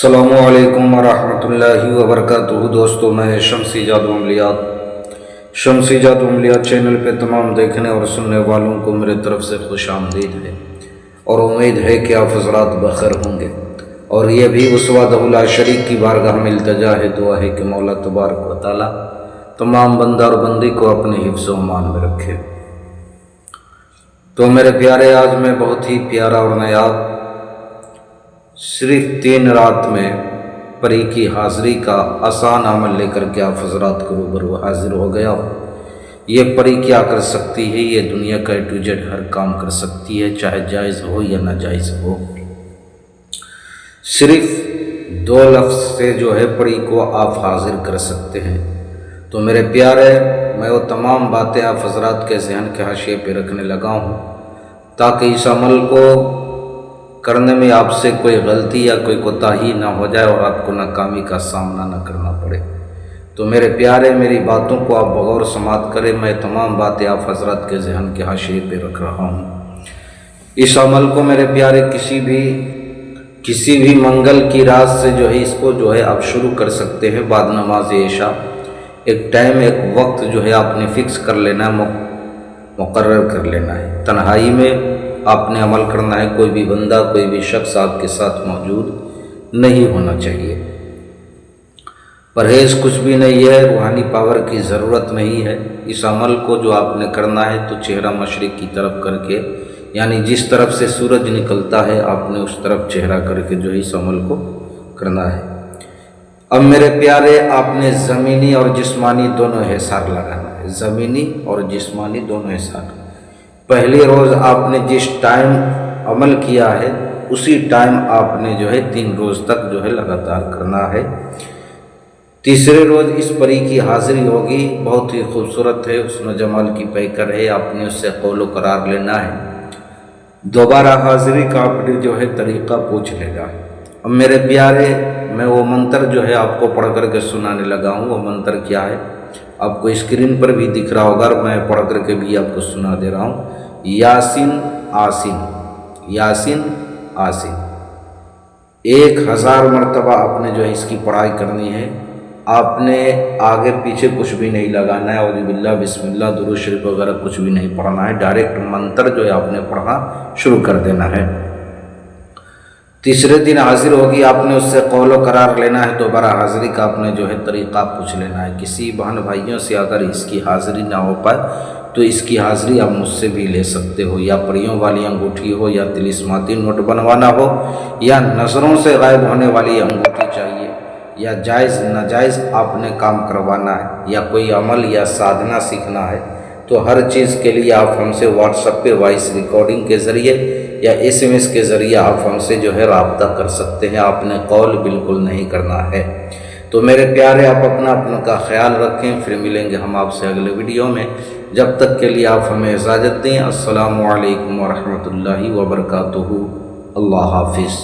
السلام ورحمۃ اللہ وبرکاتہ۔ دوستو، میں شمسی جادو عملیات چینل پہ تمام دیکھنے اور سننے والوں کو میرے طرف سے خوش آمدید ہے، اور امید ہے کہ آپ حضرات بخیر ہوں گے، اور یہ بھی اس وحدہ لا شریک کی بارگاہ میں التجا ہے، دعا ہے کہ مولا تبارک و تعالی تمام بندہ اور بندی کو اپنے حفظ و امان میں رکھے۔ تو میرے پیارے، آج میں بہت ہی پیارا اور نایاب صرف 3 رات میں پری کی حاضری کا آسان عمل لے کر کے آپ حضرات کو روبرو حاضر ہو گیا ہوں۔ یہ پری کیا کر سکتی ہے؟ یہ دنیا کا A to Z ہر کام کر سکتی ہے، چاہے جائز ہو یا ناجائز ہو۔ صرف 2 لفظ سے جو ہے پری کو آپ حاضر کر سکتے ہیں۔ تو میرے پیارے، میں وہ تمام باتیں آپ حضرات کے ذہن کے حاشیے پہ رکھنے لگا ہوں، تاکہ اس عمل کو کرنے میں آپ سے کوئی غلطی یا کوئی کوتاہی نہ ہو جائے اور آپ کو ناکامی کا سامنا نہ کرنا پڑے۔ تو میرے پیارے، میری باتوں کو آپ بغور سماعت کریں۔ میں تمام باتیں آپ حضرات کے ذہن کے حاشیے پہ رکھ رہا ہوں۔ اس عمل کو میرے پیارے کسی بھی منگل کی رات سے جو ہے اس کو جو ہے آپ شروع کر سکتے ہیں، بعد نماز عشاء۔ ایک ٹائم، ایک وقت جو ہے آپ نے فکس کر لینا ہے، مقرر کر لینا ہے۔ تنہائی میں آپ نے عمل کرنا ہے، کوئی بھی بندہ، کوئی بھی شخص آپ کے ساتھ موجود نہیں ہونا چاہیے۔ پرہیز کچھ بھی نہیں ہے، روحانی پاور کی ضرورت نہیں ہے۔ اس عمل کو جو آپ نے کرنا ہے تو چہرہ مشرق کی طرف کر کے، یعنی جس طرف سے سورج نکلتا ہے آپ نے اس طرف چہرہ کر کے جو ہے اس عمل کو کرنا ہے۔ اب میرے پیارے، آپ نے زمینی اور جسمانی دونوں حصار لگانا ہے، زمینی اور جسمانی دونوں حصار۔ پہلی روز آپ نے جس ٹائم عمل کیا ہے اسی ٹائم آپ نے جو ہے 3 روز تک جو ہے لگاتار کرنا ہے۔ تیسرے روز اس پری کی حاضری ہوگی، بہت ہی خوبصورت ہے، حسن و جمال کی پیکر ہے، آپ نے اس سے قول و قرار لینا ہے۔ دوبارہ حاضری کا آپ نے جو ہے طریقہ پوچھ لے گا۔ اب میرے پیارے، میں وہ منتر جو ہے آپ کو پڑھ کر کے سنانے لگا ہوں۔ وہ منتر کیا ہے آپ کو اسکرین پر بھی دکھ رہا ہوگا، اور میں پڑھ کر کے بھی آپ کو سنا دے رہا ہوں۔ یاسین آسین، یاسین آسین 1000 مرتبہ آپ نے جو ہے اس کی پڑھائی کرنی ہے۔ آپ نے آگے پیچھے کچھ بھی نہیں لگانا ہے، اعوذ باللہ، بسم اللہ، درود شریف وغیرہ کچھ بھی نہیں پڑھنا ہے، ڈائریکٹ منتر جو ہے آپ نے پڑھنا شروع کر دینا ہے۔ تیسرے دن حاضر ہوگی، آپ نے اس سے قول و قرار لینا ہے۔ دوبارہ حاضری کا آپ نے جو ہے طریقہ پوچھ لینا ہے۔ کسی بہن بھائیوں سے اگر اس کی حاضری نہ ہو پائے تو اس کی حاضری آپ مجھ سے بھی لے سکتے ہو، یا پریوں والی انگوٹھی ہو، یا طلسماتی نوٹ بنوانا ہو، یا نظروں سے غائب ہونے والی انگوٹھی چاہیے، یا جائز ناجائز آپ نے کام کروانا ہے، یا کوئی عمل یا سادھنا سیکھنا ہے، تو ہر چیز کے لیے آپ ہم سے واٹس ایپ پہ وائس ریکارڈنگ کے ذریعے یا SMS کے ذریعے آپ ہم سے جو ہے رابطہ کر سکتے ہیں۔ آپ نے قول بالکل نہیں کرنا ہے۔ تو میرے پیارے، آپ اپنا کا خیال رکھیں، پھر ملیں گے ہم آپ سے اگلے ویڈیو میں۔ جب تک کے لیے آپ ہمیں اجازت دیں۔ السلام علیکم ورحمۃ اللہ وبرکاتہ۔ اللہ حافظ۔